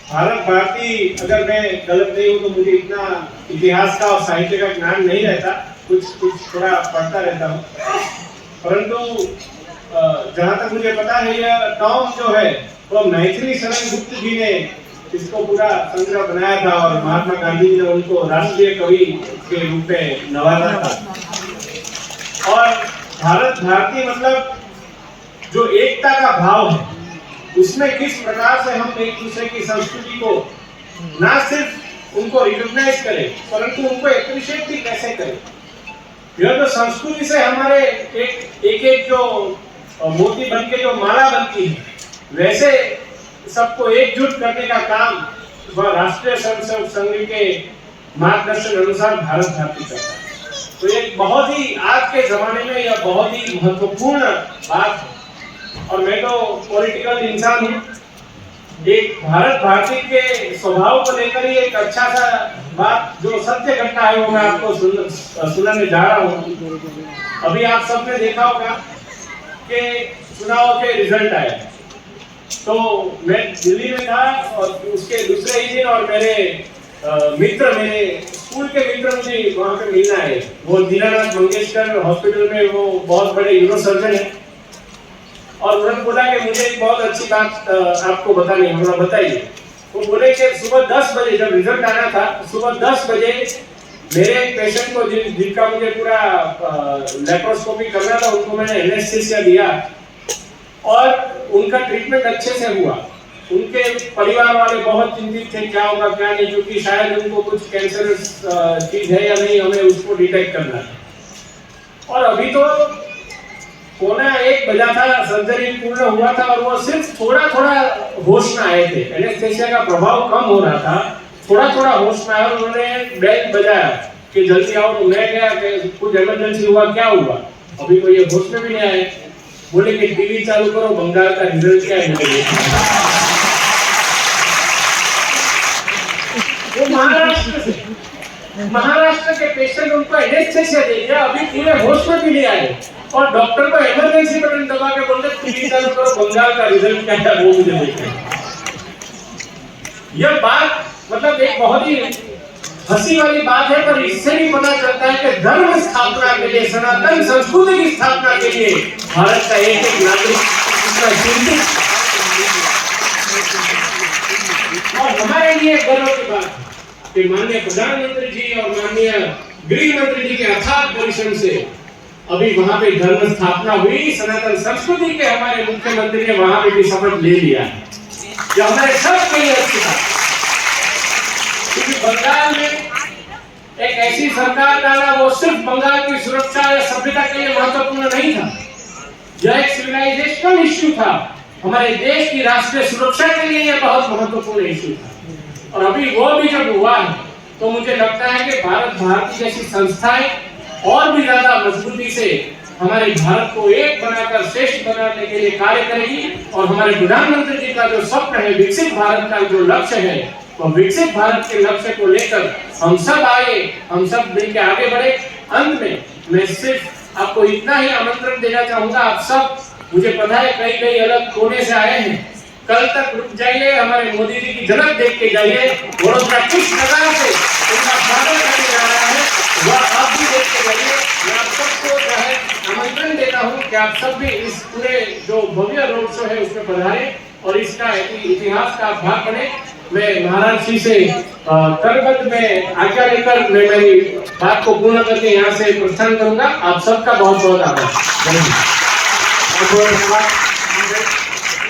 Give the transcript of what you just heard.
भारत भारती, अगर मैं गलत नहीं हूँ तो मुझे इतना इतिहास का और साहित्य का ज्ञान नहीं रहता, कुछ थोड़ा पढ़ता रहता हूँ, परंतु जहाँ तक मुझे पता है यह टॉम जो है वो मैथिली शरण गुप्त जी ने इसको पूरा संग्रह बनाया था और महात्मा गांधी जी ने उनको राष्ट्रीय कवि के रूप में नवाजा था। और भारत भारती मतलब जो एकता का भाव है, उसमें किस प्रकार से हम एक दूसरे की संस्कृति को ना सिर्फ उनको रिकॉग्नाइज करें परंतु उनको एप्रिशिएट भी कैसे करें। यह तो संस्कृति से हमारे एक जो मोती बन के जो माला बनती है, वैसे सबको एकजुट करने का काम वह राष्ट्रीय स्वयंसेवक संघ के मार्गदर्शन अनुसार भारत भारती करता है। तो एक बहुत ही आज के जमाने में यह बहुत ही महत्वपूर्ण बात है। और मैं तो पॉलिटिकल इंसान हूँ, एक भारत भारती के स्वभाव को लेकर ही एक अच्छा सा बात जो सत्य घटना है वो मैं आपको सुनाने जा रहा हूँ। अभी आप सबने देखा होगा कि चुनाव के रिजल्ट आए, तो मैं दिल्ली में था और उसके दूसरे ही दिन और मेरे स्कूल के मित्र मुझे वहाँ पे मिलना है। वो दीनानाथ मंगेशकर हॉस्पिटल में वो बहुत बड़े न्यूरोसर्जन है और उन्होंने बोला कि मुझे एक बहुत अच्छी बात आपको बतानी है, थोड़ा बताइए। वो बोले कि सुबह 10 बजे जब रिजल्ट आना था, सुबह 10 बजे मेरे एक पेशेंट को जिनका मुझे पूरा लेप्रोस्कोपी करना था उनको मैंने एनेस्थीसिया दिया और उनका ट्रीटमेंट अच्छे से हुआ। उनके परिवार वाले बहुत चिंतित थे क्या होगा क्या नहीं, क्योंकि शायद उनको कुछ कैंसरस चीज है या नहीं, हमें उसको डिटेक्ट करना है। और अभी तो 1:15 बजा था, सर्जरी पूर्ण हुआ था और वो सिर्फ थोड़ा थोड़ा होश में आए थे। एनेस्थीसिया का प्रभाव कम हो रहा था, थोड़ा थोड़ा होश में आया और उन्होंने बेल बजाया कि जल्दी आओ। तो मैं गया कि कुछ इमरजेंसी हुआ, क्या हुआ? अभी तो ये होश में भी नहीं आए। बोले कि टीवी चालू करो, बंगाल का रिजल्ट क्या है। वो महाराष्ट्र के पेशेंट उनको एनेस्थीसिया दे दिया, अभी पूरे होश में भी नहीं आए और डॉक्टर को इमरजेंसी बटन दबा के बोलते टीवी चालू करो, बंगाल का रिजल्ट क्या है वो मुझे देखना है। यह बात मतलब एक बहुत ही हंसी वाली बात है, पर इससे भी पता चलता है कि धर्म स्थापना के लिए, सनातन संस्कृति की स्थापना के लिए भारत का एक एक नागरिक इसका चिंतित और हमारे लिए गर्व की बात है कि माननीय प्रधानमंत्री जी और माननीय गृह मंत्री जी के अथाक परिश्रम से अभी वहां पे धर्म स्थापना हुई। सनातन संस्कृति के हमारे मुख्यमंत्री ने वहां पे भी शपथ ले लिया है, जो हमारे सबके लिए अच्छी बात। क्योंकि बंगाल में एक ऐसी सरकार डाला वो सिर्फ बंगाल की सुरक्षा या सभ्यता के लिए महत्वपूर्ण नहीं था, यह एक सिविलाइजेशनल इश्यू था। हमारे देश की राष्ट्रीय सुरक्षा के लिए यह बहुत महत्वपूर्ण इश्यू था। और अभी वो भी जब हुआ है तो मुझे लगता है कि भारत भारती जैसी संस्थाएं और भी ज्यादा मजबूती से हमारे भारत को एक बनाकर श्रेष्ठ बनाने के लिए कार्य करेगी। और हमारे प्रधानमंत्री जी का जो स्वप्न है, विकसित भारत का जो लक्ष्य है, तो विकसित भारत के लक्ष्य को लेकर हम सब मिलकर आगे बढ़े। अंत में मैं सिर्फ आपको इतना ही आमंत्रण देना चाहूंगा, आप सब, मुझे पता है कई अलग कोने से आए हैं, कल तक रुक जाइए, हमारे मोदी जी की झलक देख के जाइए। वडोदरा किस प्रकार से उनका स्वागत करने जा रहा है वह आप भी देख के जाइए। मैं आप सबको जो है आमंत्रण देता हूँ कि आप सब भी इस पूरे जो भव्य रोड शो है उसमें पधारें और इसका इतिहास का भाग बने। मैं महाराज जी से करबद्ध में आज्ञा लेकर मैं मेरी बात को पूर्ण करके यहाँ से प्रस्थान करूंगा। आप सबका बहुत बहुत आभार। धन्यवाद।